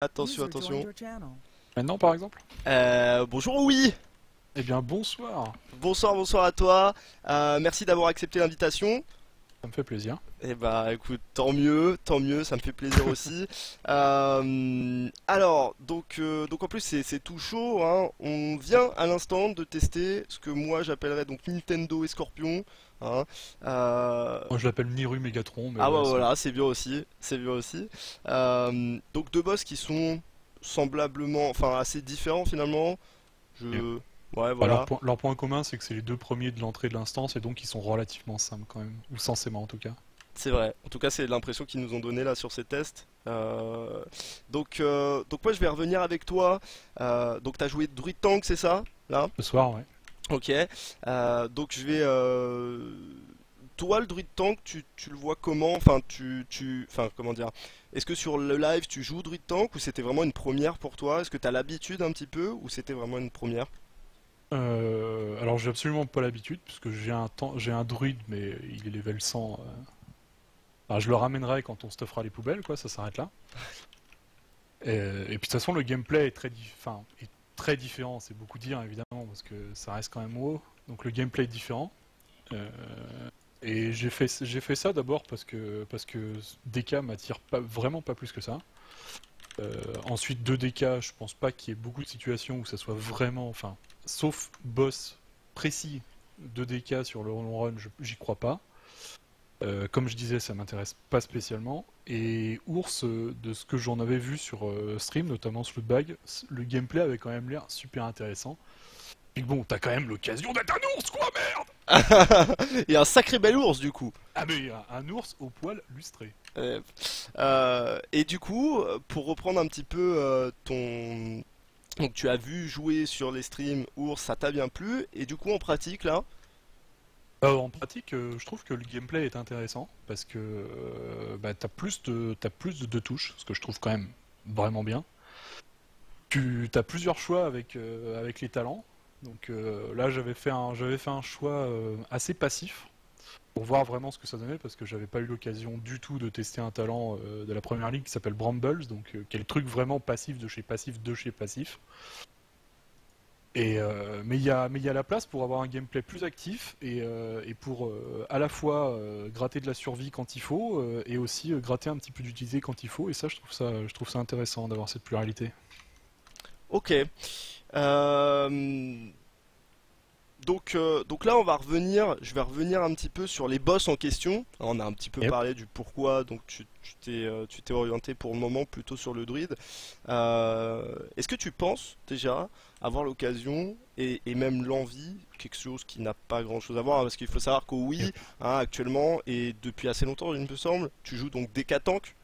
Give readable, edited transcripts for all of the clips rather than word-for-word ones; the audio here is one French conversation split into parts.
Attention, attention. Maintenant, par exemple? Bonjour, oui. Eh bien, bonsoir. Bonsoir, bonsoir à toi. Merci d'avoir accepté l'invitation. Ça me fait plaisir. Eh bah, écoute, tant mieux, ça me fait plaisir aussi. Donc en plus c'est tout chaud, hein. On vient à l'instant de tester ce que moi j'appellerais donc Nintendo et Scorpion, hein. Moi, je l'appelle Niru Megatron, mais Ah bah ouais, voilà, c'est bien aussi, c'est bien aussi. Donc deux boss qui sont semblablement, enfin assez différents finalement. Et- Ouais, bah, voilà. leur point commun, c'est que c'est les deux premiers de l'entrée de l'instance, et donc ils sont relativement simples quand même. Ou censément en tout cas. C'est vrai. En tout cas, c'est l'impression qu'ils nous ont donné là sur ces tests. Donc moi, je vais revenir avec toi. Donc t'as joué Druid Tank, c'est ça? Là? Ce soir, ouais. Ok. Donc je vais. Toi, le Druid Tank, tu le vois comment? Enfin, comment dire? Est-ce que sur le live, tu joues Druid Tank ou c'était vraiment une première pour toi? Est-ce que t'as l'habitude un petit peu ou c'était vraiment une première? Alors, j'ai absolument pas l'habitude, puisque j'ai un druide, mais il est level 100. Enfin, je le ramènerai quand on stuffera les poubelles, quoi, ça s'arrête là. Et puis de toute façon, le gameplay est est très différent, c'est beaucoup dire évidemment, parce que ça reste quand même WoW, donc le gameplay est différent. Euh, et j'ai fait ça d'abord parce que DK m'attire pas, vraiment pas plus que ça. Ensuite, 2 DK, je pense pas qu'il y ait beaucoup de situations où ça soit vraiment, enfin, sauf boss précis, 2 DK sur le long run, j'y crois pas. Comme je disais, ça m'intéresse pas spécialement. Et Ours, de ce que j'en avais vu sur stream, notamment Slootbag, le gameplay avait quand même l'air super intéressant. Et bon, t'as quand même l'occasion d'être un ours, quoi, merde! Il y a un sacré bel ours du coup. Ah mais un ours au poil lustré. Euh, et du coup, pour reprendre un petit peu ton... Donc tu as vu jouer sur les streams Ours, ça t'a bien plu, et du coup en pratique là, En pratique, je trouve que le gameplay est intéressant parce que bah, t'as plus de deux touches, ce que je trouve quand même vraiment bien. Tu as plusieurs choix avec les talents. Donc là, j'avais fait un choix assez passif pour voir vraiment ce que ça donnait parce que j'avais pas eu l'occasion du tout de tester un talent de la première ligue qui s'appelle Brambles, donc qui est le truc vraiment passif de chez passif de chez passif. Mais il y a la place pour avoir un gameplay plus actif et pour à la fois gratter de la survie quand il faut et aussi gratter un petit peu d'utilité quand il faut. Et ça, je trouve ça intéressant d'avoir cette pluralité. ok. Euh, donc là, je vais revenir un petit peu sur les boss en question. On a un petit peu Yep. parlé du pourquoi, donc tu t'es orienté pour le moment plutôt sur le druide. Est-ce que tu penses déjà avoir l'occasion et même l'envie, quelque chose qui n'a pas grand-chose à voir, hein, parce qu'il faut savoir qu'au Yep. Wii, hein, actuellement, et depuis assez longtemps, il me semble, tu joues donc DK Tank.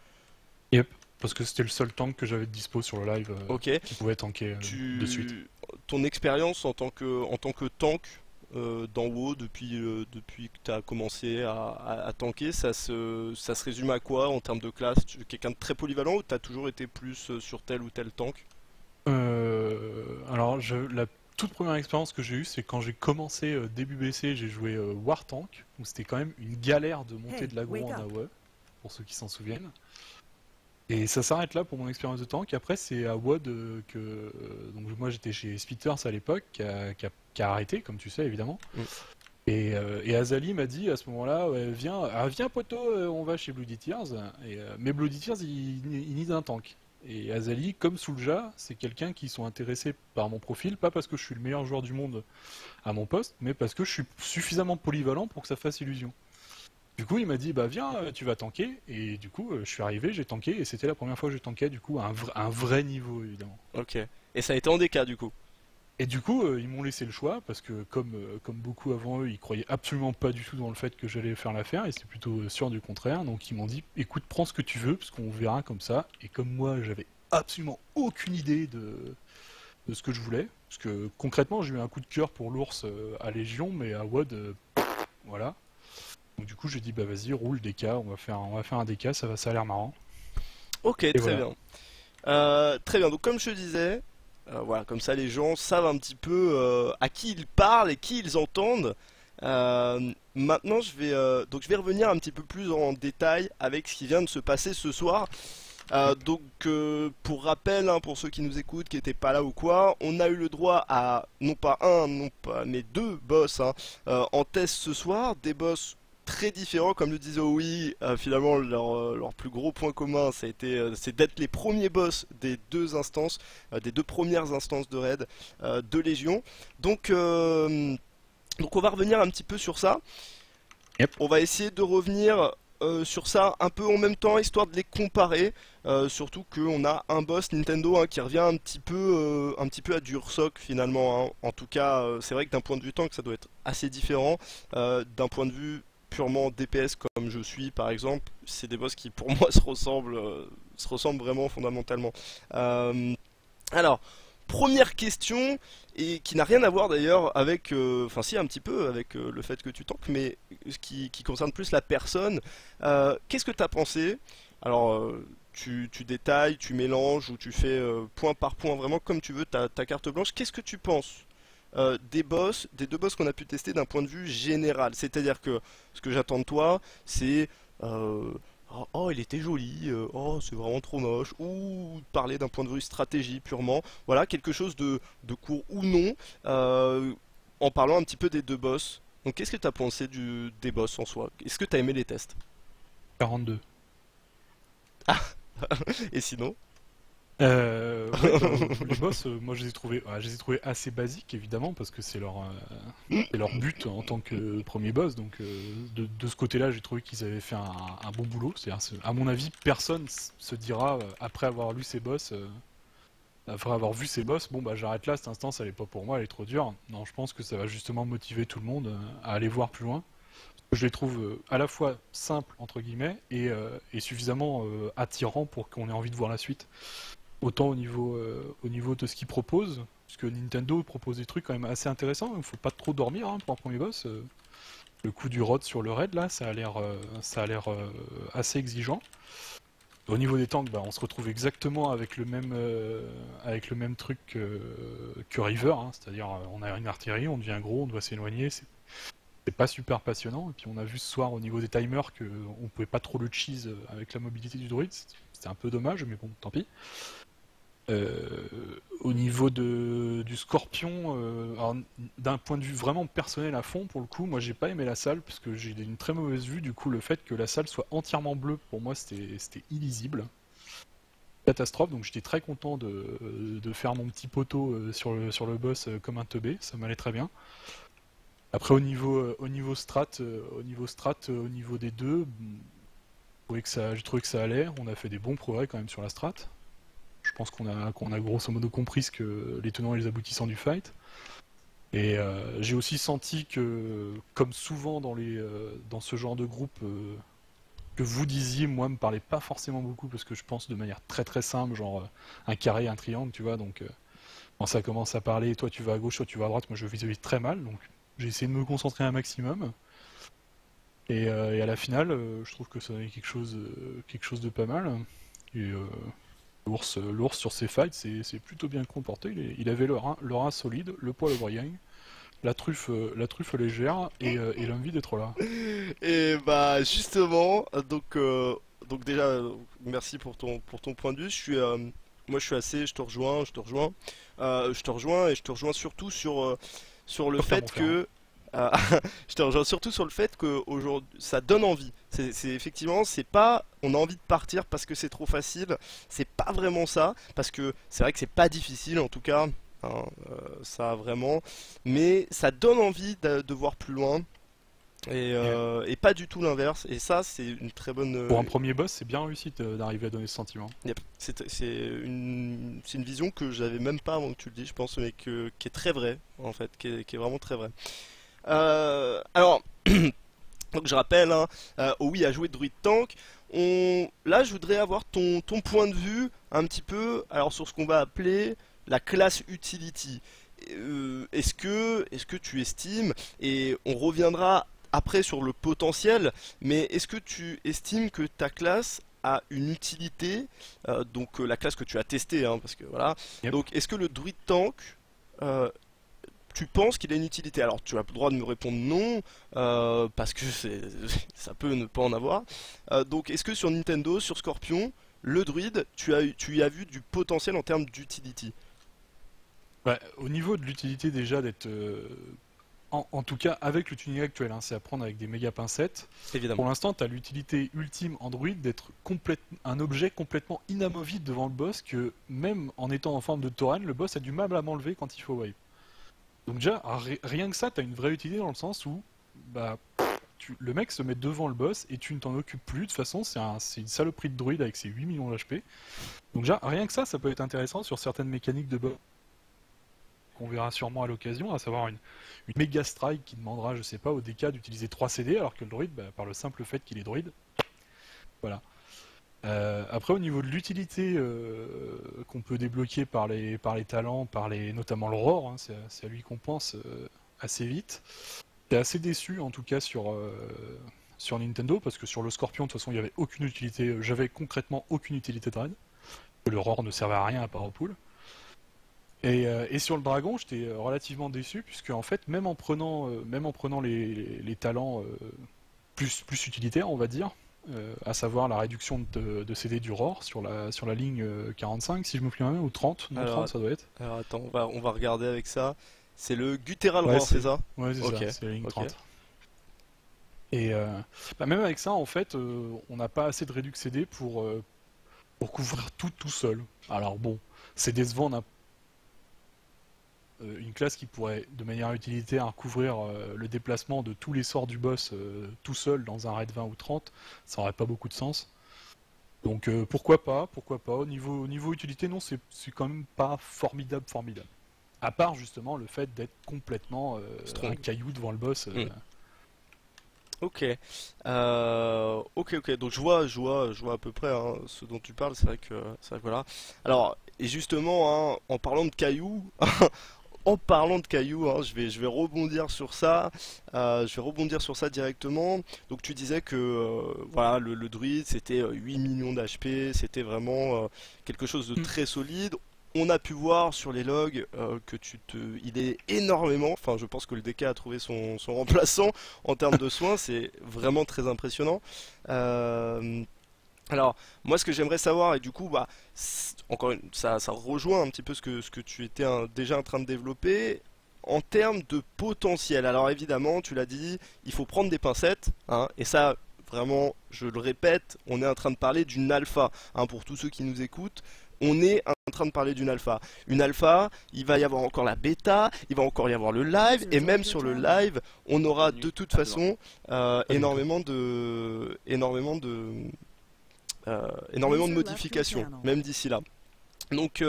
Yep. Parce que c'était le seul tank que j'avais de dispo sur le live Ok. qui pouvait tanker de suite. Ton expérience en tant que tank dans WoW depuis que tu as commencé à tanker, ça se résume à quoi en termes de classe? Tu es quelqu'un de très polyvalent ou tu as toujours été plus sur tel ou tel tank? La toute première expérience que j'ai eue, c'est quand j'ai commencé début BC, j'ai joué War Tank, où c'était quand même une galère de monter de l'aggro en AOE, pour ceux qui s'en souviennent. Et ça s'arrête là pour mon expérience de tank. Après, c'est à WoD donc moi j'étais chez Spitters à l'époque, qui a arrêté, comme tu sais évidemment. Mm. Et Azali m'a dit à ce moment-là, ouais, viens poteau, on va chez Bloody Tears. Mais Bloody Tears, il need un tank. Et Azali, comme Soulja, c'est quelqu'un qui sont intéressés par mon profil, pas parce que je suis le meilleur joueur du monde à mon poste, mais parce que je suis suffisamment polyvalent pour que ça fasse illusion. Du coup, il m'a dit, bah viens, tu vas tanker. Et du coup, je suis arrivé, j'ai tanké, et c'était la première fois que je tankais, du coup, à un vrai niveau, évidemment. Ok. Et ça a été en DK du coup. Et du coup, ils m'ont laissé le choix, parce que comme beaucoup avant eux, ils croyaient absolument pas du tout dans le fait que j'allais faire l'affaire, et c'est plutôt sûr du contraire. Donc ils m'ont dit, écoute, prends ce que tu veux, parce qu'on verra comme ça. Et comme moi, j'avais absolument aucune idée de ce que je voulais, parce que concrètement, j'ai eu un coup de cœur pour l'ours à Légion, mais à WoD, voilà. Donc du coup j'ai dit bah vas-y roule DK, on va faire un DK, ça a l'air marrant. Ok, Et très voilà. bien. Très bien. Donc comme je te disais, voilà, comme ça les gens savent un petit peu à qui ils parlent et qui ils entendent. Maintenant, je vais revenir un petit peu plus en détail avec ce qui vient de se passer ce soir. Pour rappel, hein, pour ceux qui nous écoutent, qui n'étaient pas là ou quoi, on a eu le droit à non pas un, non pas mais deux boss hein, en test ce soir, des boss très différents, comme le disait Oui, finalement leur plus gros point commun, ça a été, c'est d'être les premiers boss des deux instances, des deux premières instances de raid de Légion. Donc, euh, donc on va revenir un petit peu sur ça. Yep. On va essayer de revenir sur ça un peu en même temps, histoire de les comparer. Surtout qu'on a un boss Nintendo hein, qui revient un petit peu à du Ursoc finalement. Hein. En tout cas, c'est vrai que d'un point de vue tank, ça doit être assez différent. D'un point de vue purement DPS comme je suis par exemple, c'est des boss qui pour moi se ressemblent vraiment fondamentalement. Euh, alors, première question, et qui n'a rien à voir d'ailleurs avec, enfin si un petit peu avec le fait que tu tankes, mais qui concerne plus la personne. Qu'est-ce que tu as pensé? Alors, tu détailles, tu mélanges ou tu fais point par point vraiment comme tu veux ta carte blanche. Qu'est-ce que tu penses des boss, des deux boss qu'on a pu tester d'un point de vue général? C'est-à-dire que ce que j'attends de toi, c'est euh, oh, il était joli, oh, c'est vraiment trop moche, ou parler d'un point de vue stratégie purement, voilà, quelque chose de court ou non, en parlant un petit peu des deux boss. Donc, qu'est-ce que tu as pensé des boss en soi? Est-ce que tu as aimé les tests? 42. Et sinon? Ouais, bah, les boss, moi je les ai trouvés assez basiques évidemment parce que c'est leur but en tant que premier boss. Donc de ce côté-là, j'ai trouvé qu'ils avaient fait un bon boulot. C'est-à-dire, à mon avis, personne se dira après avoir lu ces boss, après avoir vu ces boss, bon bah j'arrête là. Cette instance, elle est pas pour moi, elle est trop dure. Non, je pense que ça va justement motiver tout le monde à aller voir plus loin. Je les trouve à la fois simples entre guillemets et suffisamment attirants pour qu'on ait envie de voir la suite. Autant au niveau de ce qu'ils proposent, parce que Nintendo propose des trucs quand même assez intéressants, il faut pas trop dormir hein, pour un premier boss. Le coup du rod sur le raid là, ça a l'air assez exigeant. Au niveau des tanks, bah, on se retrouve exactement avec le même truc que River, hein, c'est-à-dire on a une artillerie, on devient gros, on doit s'éloigner, c'est pas super passionnant. Et puis on a vu ce soir au niveau des timers qu'on pouvait pas trop le cheese avec la mobilité du druide, c'était un peu dommage, mais bon, tant pis. Euh, Au niveau du Scorpion, alors, d'un point de vue vraiment personnel à fond, pour le coup, moi j'ai pas aimé la salle parce que j'ai une très mauvaise vue. Du coup, le fait que la salle soit entièrement bleue, pour moi c'était illisible. Catastrophe, donc j'étais très content de faire mon petit poteau sur le boss comme un teubé, ça m'allait très bien. Après au niveau strat, au niveau des deux, j'ai trouvé que ça allait. On a fait des bons progrès quand même sur la strat. Je pense qu'on a grosso modo compris ce que les tenants et les aboutissants du fight. Et j'ai aussi senti que, comme souvent dans ce genre de groupe, que vous disiez, moi, me parlait pas forcément beaucoup parce que je pense de manière très très simple, genre un carré, un triangle, tu vois. Donc quand ça commence à parler, toi tu vas à gauche, toi tu vas à droite, moi je visualise très mal. Donc j'ai essayé de me concentrer un maximum. Et à la finale, je trouve que ça donnait quelque chose de pas mal. Et l'ours sur ses fights, c'est plutôt bien comporté. Il avait le rein solide, le poil au brillant, la truffe légère et l'envie d'être là. Et bah justement, donc déjà, merci pour ton point de vue. Moi je suis assez, je te rejoins et je te rejoins surtout sur le Pas faire mon fait frère. Hein. que euh, je te rejoins surtout sur le fait que aujourd'hui ça donne envie. Effectivement, c'est pas on a envie de partir parce que c'est trop facile. C'est pas vraiment ça parce que c'est vrai que c'est pas difficile en tout cas. Hein, ça vraiment, mais ça donne envie de voir plus loin Et et pas du tout l'inverse. Et ça, c'est une très bonne. pour un premier boss, c'est bien réussi d'arriver à donner ce sentiment. Yep. C'est une vision que j'avais même pas avant que tu le dises, je pense, mais qui est très vraie, en fait, qui est vraiment très vraie. Alors, donc je rappelle, hein, Oui a joué Druid Tank. Là, je voudrais avoir ton point de vue un petit peu, alors sur ce qu'on va appeler la classe utility. Est-ce que tu estimes, et on reviendra après sur le potentiel, mais est-ce que tu estimes que ta classe a une utilité, la classe que tu as testée, hein, parce que voilà. Yep. Donc, est-ce que le Druid Tank, euh, tu penses qu'il a une utilité? Alors, tu as le droit de me répondre non, parce que ça peut ne pas en avoir. Donc, est-ce que sur Nintendo, sur Scorpion, le druide, tu y as vu du potentiel en termes d'utility. Ouais, au niveau de l'utilité déjà d'être... en tout cas avec le tuning actuel, hein, c'est à prendre avec des méga pincettes. Pour Évidemment. l'instant, tu as l'utilité ultime Android d'être un objet complètement inamovible devant le boss que même en étant en forme de tauren, le boss a du mal à m'enlever quand il faut wipe. Donc déjà, rien que ça, tu as une vraie utilité dans le sens où bah, le mec se met devant le boss et tu ne t'en occupes plus. De toute façon, c'est une saloperie de druide avec ses 8 millions d'HP. Donc déjà, rien que ça peut être intéressant sur certaines mécaniques de boss qu'on verra sûrement à l'occasion, à savoir une méga strike qui demandera, je sais pas, au DK d'utiliser 3 CD, alors que le druide, bah, par le simple fait qu'il est druide. Voilà. Après, au niveau de l'utilité qu'on peut débloquer par les talents, notamment le roar, hein, c'est à lui qu'on pense assez vite. J'étais assez déçu, en tout cas, sur Nintendo, parce que sur le Scorpion, de toute façon, il n'y avait aucune utilité, j'avais concrètement aucune utilité de raid. Le roar ne servait à rien à part au pool. Et sur le dragon, j'étais relativement déçu, puisque en fait, même en prenant les talents plus utilitaires, on va dire, à savoir la réduction de CD du roar sur la ligne 45, si je me souviens bien, ou 30, non Alors, 30 ça doit être. alors attends, on va regarder avec ça. C'est le Guttural Ouais, Roar, c'est ça? ouais, c'est Ok, ça, c'est la ligne ok. 30. Et bah, même avec ça, en fait, on n'a pas assez de réduc CD pour couvrir tout seul. Alors bon, c'est décevant une classe qui pourrait, de manière utilitaire, couvrir le déplacement de tous les sorts du boss tout seul dans un raid 20 ou 30, ça aurait pas beaucoup de sens. Donc pourquoi pas. Au niveau utilité, non, c'est quand même pas formidable. À part justement le fait d'être complètement un Strong. caillou devant le boss. Hmm. Ok. Ok. Donc je vois à peu près hein, ce dont tu parles. C'est vrai que voilà. Alors, et justement, hein, en parlant de cailloux, en parlant de cailloux, hein, je vais rebondir sur ça. Je vais rebondir sur ça directement. Donc tu disais que voilà, le druide c'était 8 millions d'HP, c'était vraiment quelque chose de Hmm. très solide. On a pu voir sur les logs il est énormément. Enfin, je pense que le DK a trouvé son remplaçant en termes de soins. C'est vraiment très impressionnant. Euh, alors, moi, ce que j'aimerais savoir, et du coup, bah, ça rejoint un petit peu ce que tu étais déjà en train de développer, en termes de potentiel. Alors, évidemment, tu l'as dit, il faut prendre des pincettes, hein, et ça, vraiment, je le répète, on est en train de parler d'une alpha, hein, pour tous ceux qui nous écoutent. On est en train de parler d'une alpha. Une alpha, il va y avoir encore la bêta, il va encore y avoir le live, et même sur le live, on aura de toute façon énormément de modifications, même d'ici là. Donc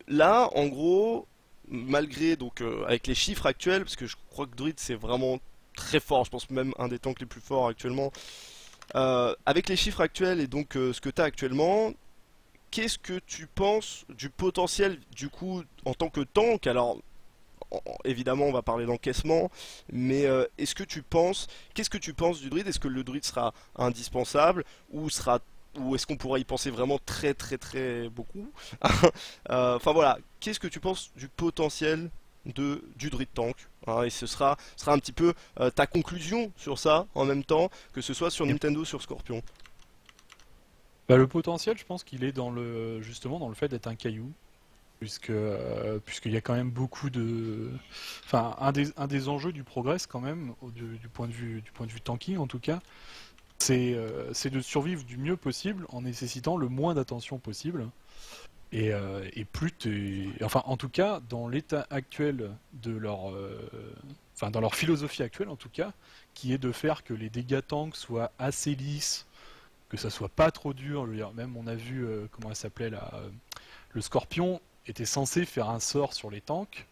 là, en gros, malgré donc avec les chiffres actuels, parce que je crois que Druid c'est vraiment très fort, je pense même un des tanks les plus forts actuellement. Avec les chiffres actuels et donc ce que tu as actuellement, qu'est-ce que tu penses du potentiel du coup en tant que tank? Alors évidemment, on va parler d'encaissement, mais qu'est-ce que tu penses du druide? Est-ce que le druide sera indispensable ou est-ce qu'on pourra y penser vraiment très très très beaucoup? Enfin voilà, qu'est-ce que tu penses du potentiel du druide tank? Hein, et ce sera un petit peu ta conclusion sur ça en même temps, que ce soit sur Et Nintendo, sur Scorpion. bah, le potentiel, je pense qu'il est justement dans le fait d'être un caillou. Puisqu'il y a quand même beaucoup de... Enfin, un des enjeux du progress quand même, du point de vue tanking en tout cas, c'est de survivre du mieux possible en nécessitant le moins d'attention possible. Et enfin, en tout cas, dans l'état actuel enfin, dans leur philosophie actuelle en tout cas, qui est de faire que les dégâts tanks soient assez lisses, que ça soit pas trop dur. Je veux dire, même on a vu, comment elle s'appelait là, le Scorpion était censé faire un sort sur les tanks.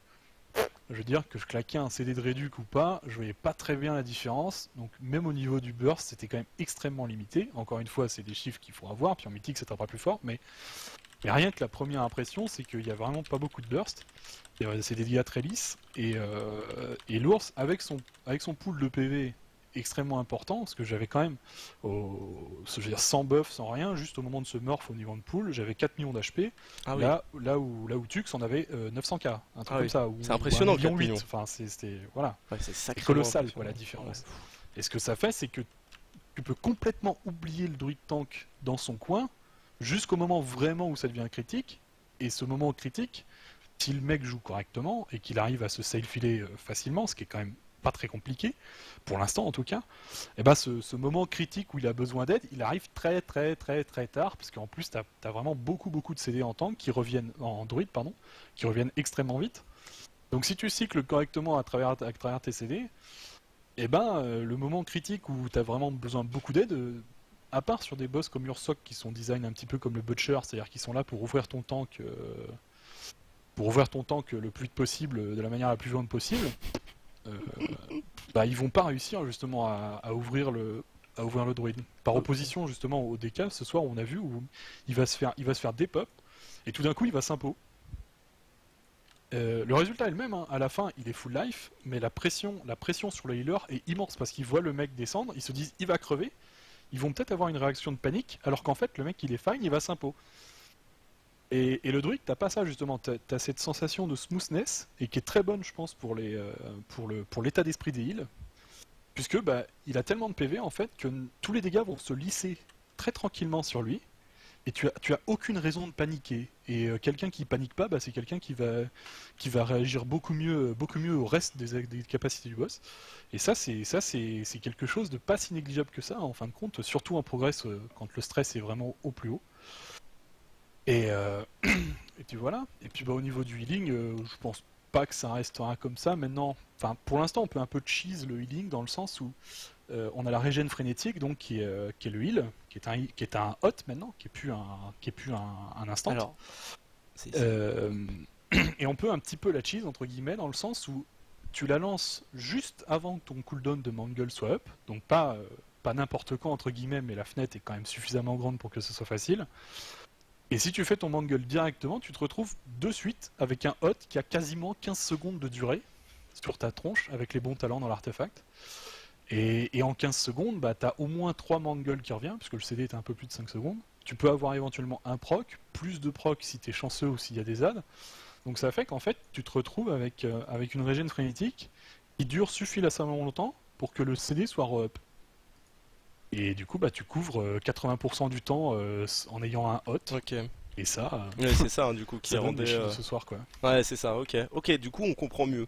Je veux dire que je claquais un CD de réduc ou pas, je voyais pas très bien la différence. Donc même au niveau du burst, c'était quand même extrêmement limité. Encore une fois, c'est des chiffres qu'il faut avoir, puis en mythique ça tapera plus fort, mais rien que la première impression, c'est qu'il y a vraiment pas beaucoup de burst. C'est des dégâts très lisses. Et l'ours, avec son pool de PV extrêmement important, parce que j'avais quand même, je veux dire, sans buff, sans rien, juste au moment de ce morph au niveau de pool, j'avais 4 millions d'HP, Ah oui, là où Tux en avait 900k, un truc ah comme oui, ça, c'est ou 1,8 impressionnant 4 million. millions. Enfin, c'était, voilà, Ouais, c'est c'est sacrément colossal quoi la impressionnant. Ah ouais. différence. Et ce que ça fait, c'est que tu peux complètement oublier le druid tank dans son coin, jusqu'au moment vraiment où ça devient critique. Et ce moment critique, si le mec joue correctement et qu'il arrive à se safe-filer facilement, ce qui est quand même pas très compliqué, pour l'instant en tout cas, et ben ce moment critique où il a besoin d'aide, il arrive très très très très tard, parce qu'en plus t'as vraiment beaucoup de CD en tank qui reviennent, en druide pardon, qui reviennent extrêmement vite. Donc si tu cycles correctement à travers tes CD, et ben le moment critique où t'as vraiment besoin de beaucoup d'aide, à part sur des boss comme Ursoc qui sont design un petit peu comme le Butcher, c'est-à-dire qu'ils sont là pour ouvrir ton tank le plus vite possible, de la manière la plus violente possible, euh, bah, ils vont pas réussir justement à ouvrir le druide. Par opposition justement au DK ce soir on a vu où il va se faire dépop et tout d'un coup il va s'impo. Le résultat est le même, hein. À la fin il est full life, mais la pression sur le healer est immense parce qu'ils voient le mec descendre, ils se disent il va crever, ils vont peut-être avoir une réaction de panique, alors qu'en fait le mec il est fine, il va s'impo. Et le druide, t'as pas ça justement, t'as cette sensation de smoothness, et qui est très bonne je pense pour l'état d'esprit des heals, puisque bah, il a tellement de PV en fait que tous les dégâts vont se lisser très tranquillement sur lui, et tu as aucune raison de paniquer. Et quelqu'un qui panique pas, bah, c'est quelqu'un qui va réagir beaucoup mieux au reste des capacités du boss. Et c'est quelque chose de pas si négligeable que ça en fin de compte, surtout en progress quand le stress est vraiment au plus haut. Et, et puis voilà. Et puis bah, au niveau du healing, je pense pas que ça restera comme ça. Maintenant, enfin pour l'instant, on peut un peu cheese le healing dans le sens où on a la régène frénétique, donc qui est le heal, qui est un hot maintenant, qui est plus un instant. Alors, Euh, et on peut un petit peu la cheese entre guillemets dans le sens où tu la lances juste avant que ton cooldown de Mangle soit up, donc pas n'importe quand entre guillemets, mais la fenêtre est quand même suffisamment grande pour que ce soit facile. Et si tu fais ton mangle directement, tu te retrouves de suite avec un hot qui a quasiment 15 secondes de durée sur ta tronche avec les bons talents dans l'artefact. Et en 15 secondes, bah, tu as au moins 3 mangles qui reviennent, puisque le CD est un peu plus de 5 secondes. Tu peux avoir éventuellement un proc, plus de proc si tu es chanceux ou s'il y a des adds. Donc ça fait qu'en fait, tu te retrouves avec une régène frénétique qui dure suffisamment longtemps pour que le CD soit re-up. Et du coup, bah, tu couvres 80% du temps en ayant un hot. ok. Et ça, Ouais, c'est ça, hein, du coup, qui ça donne rendait. des chiffres ce soir, quoi. Ouais, c'est ça, ok. Ok, du coup, on comprend mieux.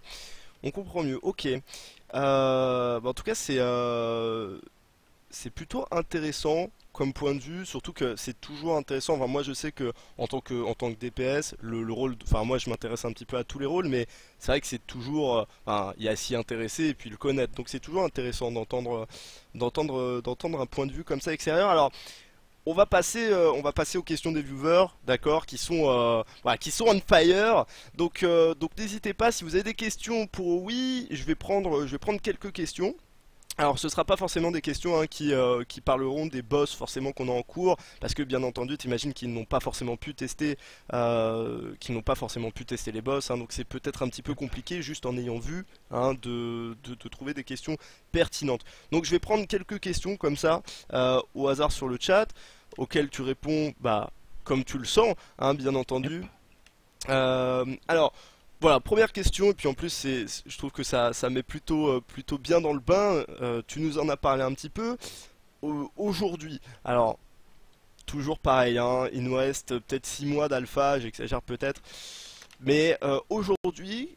On comprend mieux, ok. Bah, en tout cas, c'est plutôt intéressant comme point de vue, surtout que c'est toujours intéressant. Enfin, moi, je sais que en tant que DPS, le rôle, enfin, moi, je m'intéresse un petit peu à tous les rôles, mais c'est vrai que c'est toujours, enfin, il y a à s'y intéresser et puis le connaître. Donc, c'est toujours intéressant d'entendre un point de vue comme ça extérieur. Alors, on va passer aux questions des viewers, d'accord, voilà, qui sont on fire. Donc n'hésitez pas si vous avez des questions pour oui, je vais prendre quelques questions. Alors ce sera pas forcément des questions hein, qui parleront des boss forcément qu'on a en cours, parce que bien entendu t'imagines qu'ils n'ont pas forcément pu tester, les boss, hein, donc c'est peut-être un petit peu compliqué juste en ayant vu hein, de trouver des questions pertinentes. Donc je vais prendre quelques questions comme ça au hasard sur le chat, auxquelles tu réponds bah comme tu le sens, hein, bien entendu. Alors voilà, première question, et puis en plus je trouve que ça met plutôt bien dans le bain. Tu nous en as parlé un petit peu. Aujourd'hui, alors toujours pareil, hein, il nous reste peut-être 6 mois d'alpha, j'exagère peut-être, mais aujourd'hui,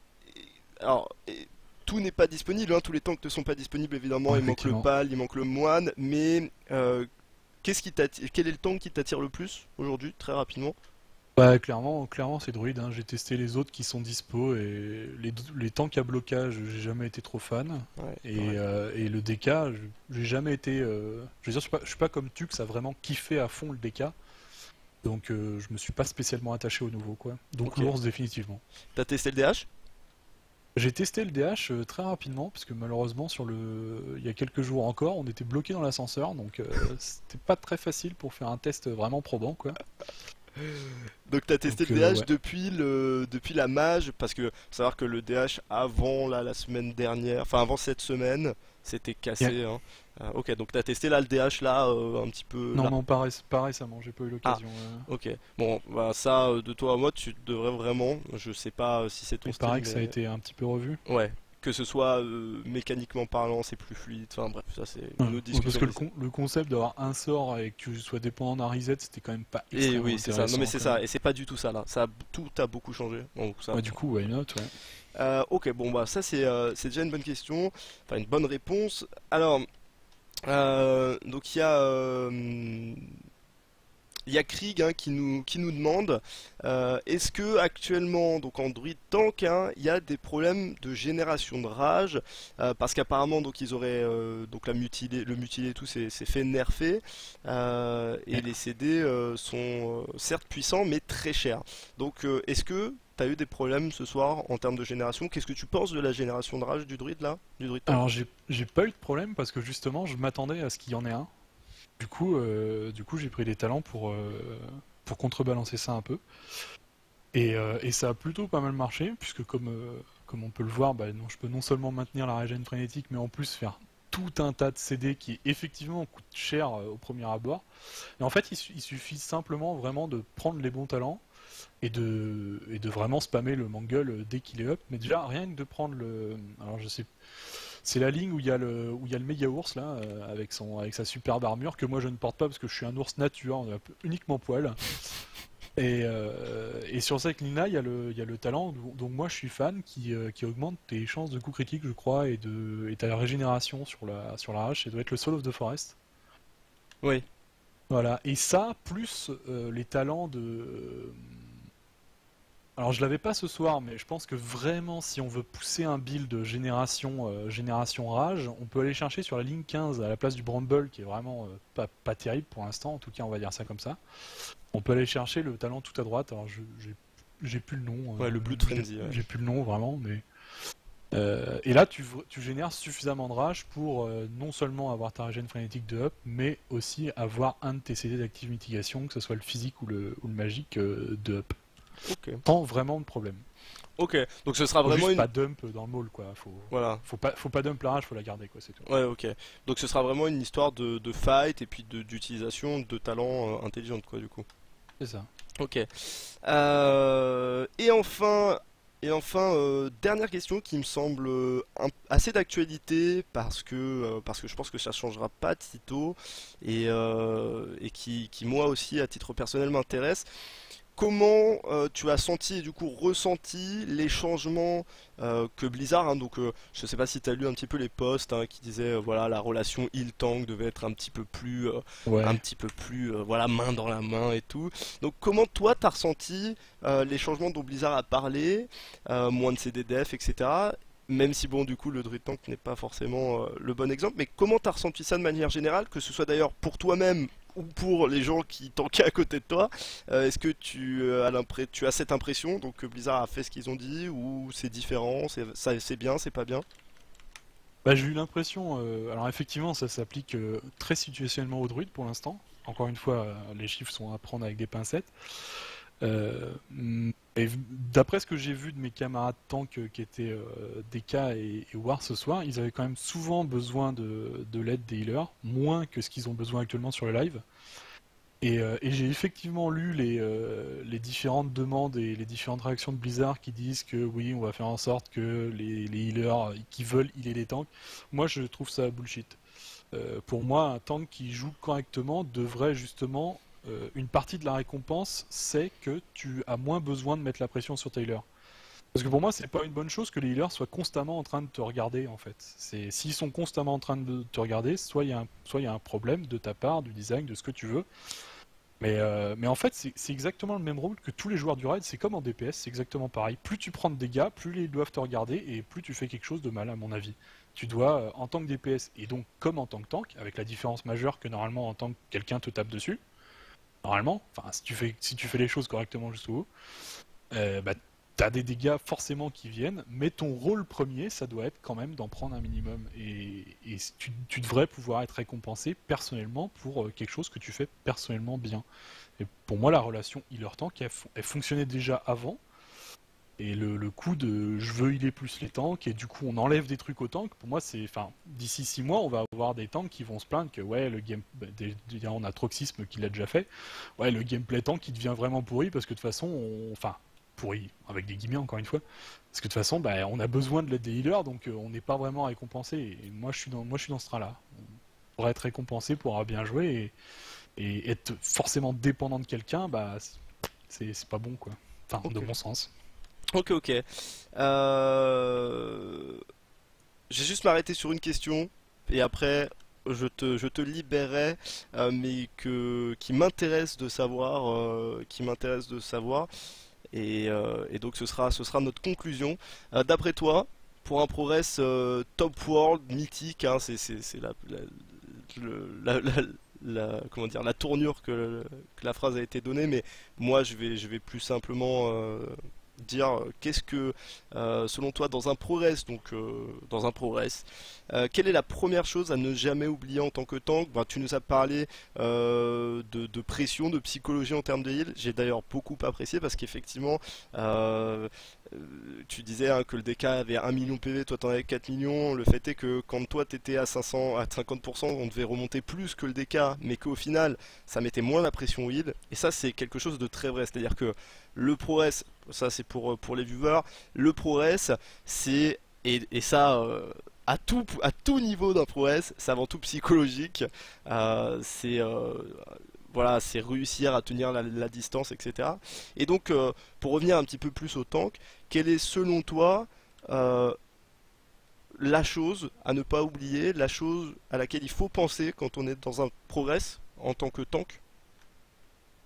alors tout n'est pas disponible, hein, tous les tanks ne sont pas disponibles évidemment, Ouais, il manque le effectivement. pal, il manque le moine, mais quel est le tank qui t'attire le plus aujourd'hui, très rapidement? Bah, clairement c'est druide, hein. J'ai testé les autres qui sont dispo et les tanks à blocage, j'ai jamais été trop fan. Ouais, pareil. Et le DK, j'ai jamais été. Je veux dire, je suis pas comme Tux a vraiment kiffé à fond le DK. Donc je me suis pas spécialement attaché au nouveau, quoi. Donc Ok. l'ours définitivement. T'as testé le DH? J'ai testé le DH très rapidement, parce que malheureusement il y a quelques jours encore, on était bloqué dans l'ascenseur, donc c'était pas très facile pour faire un test vraiment probant, quoi. Donc t'as testé Donc le DH ouais. depuis la mage, parce que faut savoir que le DH avant là, la semaine dernière, enfin avant cette semaine, c'était Yeah. cassé, hein. Ok, donc t'as testé là le DH là, un petit peu Non, là. non, pas récemment, j'ai pas eu Ah, l'occasion. ok. Bon, bah ça, de toi à moi, tu devrais vraiment, je sais pas si c'est ton Il style, paraît que ça a mais été un petit peu revu. ouais, que ce soit mécaniquement parlant, c'est plus fluide. Enfin bref, ça c'est une autre Ouais, parce discussion. que le concept d'avoir un sort et que tu sois dépendant d'un reset, c'était quand même pas Et extrêmement oui, c'est ça. Non mais intéressant c'est quand même. ça. Et c'est pas du tout ça là. Tout a beaucoup changé. Donc ça. Ouais, du coup, why not, ouais. Ok, bon bah ça c'est déjà une bonne question. Enfin une bonne réponse. Alors donc il y a Krieg hein, qui nous demande est-ce que actuellement, donc en Druid Tank, hein, il y a des problèmes de génération de rage parce qu'apparemment donc ils auraient donc le mutilé et tout c'est fait nerfer et Ouais. les CD sont certes puissants mais très chers. Donc est-ce que tu as eu des problèmes ce soir en termes de génération? Qu'est-ce que tu penses de la génération de rage du Druid là? Du Druid Tank? Alors, j'ai pas eu de problème parce que justement, je m'attendais à ce qu'il y en ait un. Du coup, j'ai pris des talents pour contrebalancer ça un peu. Et ça a plutôt pas mal marché, puisque comme on peut le voir, bah, non, je peux non seulement maintenir la régène frénétique, mais en plus faire tout un tas de CD qui effectivement coûtent cher au premier abord. Et en fait, il suffit simplement vraiment de prendre les bons talents et de vraiment spammer le mangle dès qu'il est up. Mais déjà, rien que de prendre le... Alors je sais... C'est la ligne où il y a le méga ours là, avec sa superbe armure que moi je ne porte pas parce que je suis un ours nature, uniquement poil. Et sur cette ligne-là, il y a le talent, dont moi je suis fan, qui augmente tes chances de coup critique, je crois, et ta régénération sur la hache, ça doit être le Soul of the Forest. Oui. Voilà, et ça, plus les talents alors je l'avais pas ce soir, mais je pense que vraiment, si on veut pousser un build de génération rage, on peut aller chercher sur la ligne 15 à la place du Bramble, qui est vraiment pas terrible pour l'instant, en tout cas on va dire ça comme ça. On peut aller chercher le talent tout à droite. Alors j'ai plus le nom, Ouais, le Blood Frenzy, ouais. j'ai plus le nom vraiment, mais et là tu génères suffisamment de rage pour non seulement avoir ta régène frénétique de up, mais aussi avoir un de tes CD d'active mitigation, que ce soit le physique ou le magique de up, Ok. sans vraiment de problème. Ok. Donc ce sera Faut vraiment juste une. pas dump dans le mall quoi. Voilà. Faut pas dump la rage, faut la garder quoi, c'est tout. Ouais, ok. Donc ce sera vraiment une histoire de fight et puis d'utilisation de talents intelligentes, quoi, du coup. C'est ça. Ok. Et enfin, dernière question qui me semble assez d'actualité parce que je pense que ça changera pas de sitôt et qui moi aussi à titre personnel m'intéresse. Comment tu as senti et du coup ressenti les changements que Blizzard, hein, donc je sais pas si tu as lu un petit peu les posts hein, qui disaient voilà la relation heal-tank devait être un Ouais. petit peu plus voilà main dans la main et tout. Donc comment toi t'as ressenti les changements dont Blizzard a parlé, moins de CDDF etc. Même si bon du coup le Druid Tank n'est pas forcément le bon exemple, mais comment t'as ressenti ça de manière générale, que ce soit d'ailleurs pour toi-même ou pour les gens qui tankaient à côté de toi, est-ce que tu as cette impression donc que Blizzard a fait ce qu'ils ont dit ou c'est différent, c'est bien, c'est pas bien? Bah, j'ai eu l'impression, alors effectivement ça s'applique très situationnellement au druide pour l'instant. Encore une fois, les chiffres sont à prendre avec des pincettes. Et d'après ce que j'ai vu de mes camarades tank qui étaient DK et War ce soir, ils avaient quand même souvent besoin de l'aide des healers, moins que ce qu'ils ont besoin actuellement sur le live. Et j'ai effectivement lu les différentes demandes et les différentes réactions de Blizzard qui disent que oui, on va faire en sorte que les healers qui veulent healer les tanks. Moi, je trouve ça bullshit. Pour moi, un tank qui joue correctement devrait justement... une partie de la récompense, c'est que tu as moins besoin de mettre la pression sur tes healers. Parce que pour moi, c'est pas une bonne chose que les healers soient constamment en train de te regarder, en fait. S'ils sont constamment en train de te regarder, soit il y a un problème de ta part, du design, de ce que tu veux. Mais en fait, c'est exactement le même rôle que tous les joueurs du raid, c'est comme en DPS, c'est exactement pareil. Plus tu prends de dégâts, plus ils doivent te regarder, et plus tu fais quelque chose de mal, à mon avis. Tu dois, en tant que DPS, et donc comme en tant que tank, avec la différence majeure que normalement en tant que quelqu'un te tape dessus, normalement, enfin si tu fais les choses correctement jusqu'au bout, bah, t'as des dégâts forcément qui viennent, mais ton rôle premier, ça doit être quand même d'en prendre un minimum. Et tu devrais pouvoir être récompensé personnellement pour quelque chose que tu fais personnellement bien. Et pour moi, la relation healer-tank, elle fonctionnait déjà avant. Et le coup de je veux healer plus les tanks, et du coup on enlève des trucs aux tanks, pour moi c'est. Enfin, d'ici 6 mois, on va avoir des tanks qui vont se plaindre que ouais, le game. Déjà, on a Troxysme qui l'a déjà fait. Ouais, le gameplay tank qui devient vraiment pourri parce que de toute façon, enfin, pourri, avec des guillemets encore une fois. Parce que de toute façon, bah, on a besoin de l'aide des healers, donc on n'est pas vraiment récompensé. Et moi, je suis dans ce train-là. On pourrait être récompensé pour avoir bien joué et être forcément dépendant de quelqu'un, bah, c'est pas bon, quoi. Enfin, Ok. de mon sens. Ok, ok. Euh, Je vais juste m'arrêter sur une question et après je te libérerai, mais qui m'intéresse de savoir, qui m'intéresse de savoir, et donc ce sera notre conclusion. D'après toi, pour un ProRes top world mythique, hein, c'est comment dire, la tournure que la phrase a été donnée, mais moi je vais plus simplement dire qu'est-ce que selon toi dans un ProRes, donc dans un ProRes, quelle est la première chose à ne jamais oublier en tant que tank? Ben, tu nous as parlé de pression, de psychologie en termes de heal. J'ai d'ailleurs beaucoup apprécié parce qu'effectivement, euh, euh, tu disais hein, que le DK avait 1 million PV, toi t'en avais 4 millions. Le fait est que quand toi t'étais à 500, à 50%, on devait remonter plus que le DK, mais qu'au final, ça mettait moins la pression au heal. Et ça, c'est quelque chose de très vrai. C'est-à-dire que le ProRes, ça c'est pour les viewers, le ProRes, c'est et ça à tout niveau d'un ProRes, c'est avant tout psychologique. C'est voilà, c'est réussir à tenir la distance, etc. Et donc, pour revenir un petit peu plus au tank, quelle est selon toi euh, la chose à ne pas oublier, la chose à laquelle il faut penser quand on est dans un ProRes en tant que tank?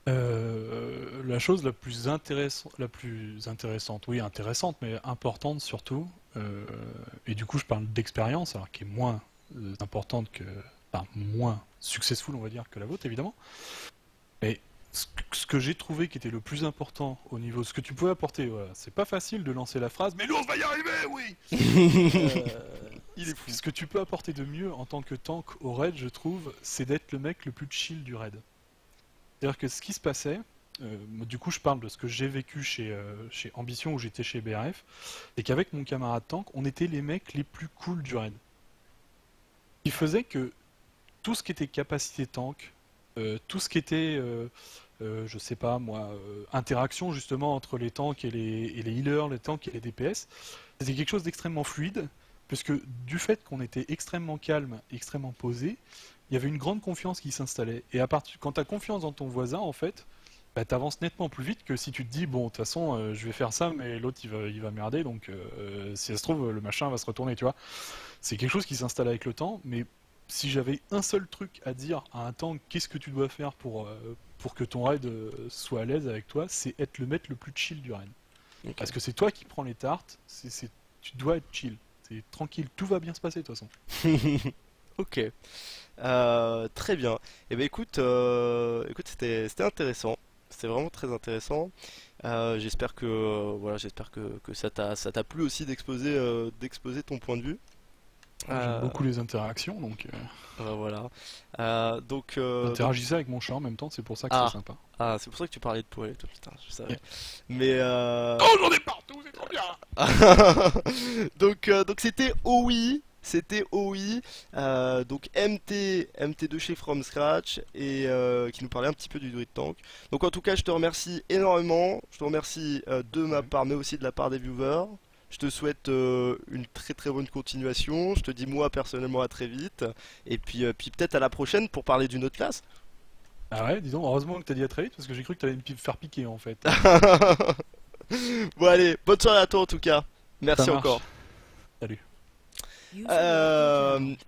La chose la plus intéressante, oui, intéressante, mais importante surtout, et du coup je parle d'expérience, alors qui est moins importante que, enfin, moins successful, on va dire, que la vôtre, évidemment. Mais ce que j'ai trouvé qui était le plus important au niveau de ce que tu pouvais apporter, voilà, c'est pas facile de lancer la phrase, mais l'ours va y arriver, oui! Il est fou. Ce que tu peux apporter de mieux en tant que tank au raid, je trouve, c'est d'être le mec le plus chill du raid. C'est-à-dire que ce qui se passait, du coup je parle de ce que j'ai vécu chez Ambition où j'étais chez BRF, et qu'avec mon camarade tank, on était les mecs les plus cool du raid. Ce qui faisait que tout ce qui était capacité tank, tout ce qui était, je sais pas moi, interaction justement entre les tanks et les healers, les tanks et les DPS, c'était quelque chose d'extrêmement fluide, puisque du fait qu'on était extrêmement calme, extrêmement posé, il y avait une grande confiance qui s'installait. Et quand tu as confiance dans ton voisin, en fait, bah, tu avances nettement plus vite que si tu te dis, bon, de toute façon, je vais faire ça, mais l'autre, il va merder, donc si ça se trouve, le machin va se retourner, tu vois. C'est quelque chose qui s'installe avec le temps, mais si j'avais un seul truc à dire à un tank, qu'est-ce que tu dois faire pour que ton raid soit à l'aise avec toi, c'est être le mec le plus chill du raid. Ok. Parce que c'est toi qui prends les tartes, tu dois être chill. C'est tranquille, tout va bien se passer de toute façon. Ok. Très bien. Eh ben écoute, écoute, c'était intéressant. C'était vraiment très intéressant. J'espère que voilà, j'espère que ça t'a plu aussi d'exposer ton point de vue. Ouais, j'aime Euh, beaucoup les interactions, donc voilà. Donc j'interagissais avec mon chat en même temps, c'est pour ça que c'est ah sympa. ah, c'est pour ça que tu parlais de poêle, toi, putain, je savais. Yeah. Mais Oh, j'en ai partout, c'est trop bien! donc c'était OUI, c'était OUI, donc MT de chez From Scratch et qui nous parlait un petit peu du Druid Tank. Donc en tout cas, je te remercie énormément. Je te remercie de ma Ouais. part, mais aussi de la part des viewers. Je te souhaite une très très bonne continuation. Je te dis moi personnellement à très vite. Et puis peut-être à la prochaine pour parler d'une autre classe. Ah ouais, disons, heureusement que t'as dit à très vite, parce que j'ai cru que t'allais me faire piquer en fait. Bon allez, bonne soirée à toi en tout cas. Ça Merci marche. encore. Salut. User left your Euh, channel.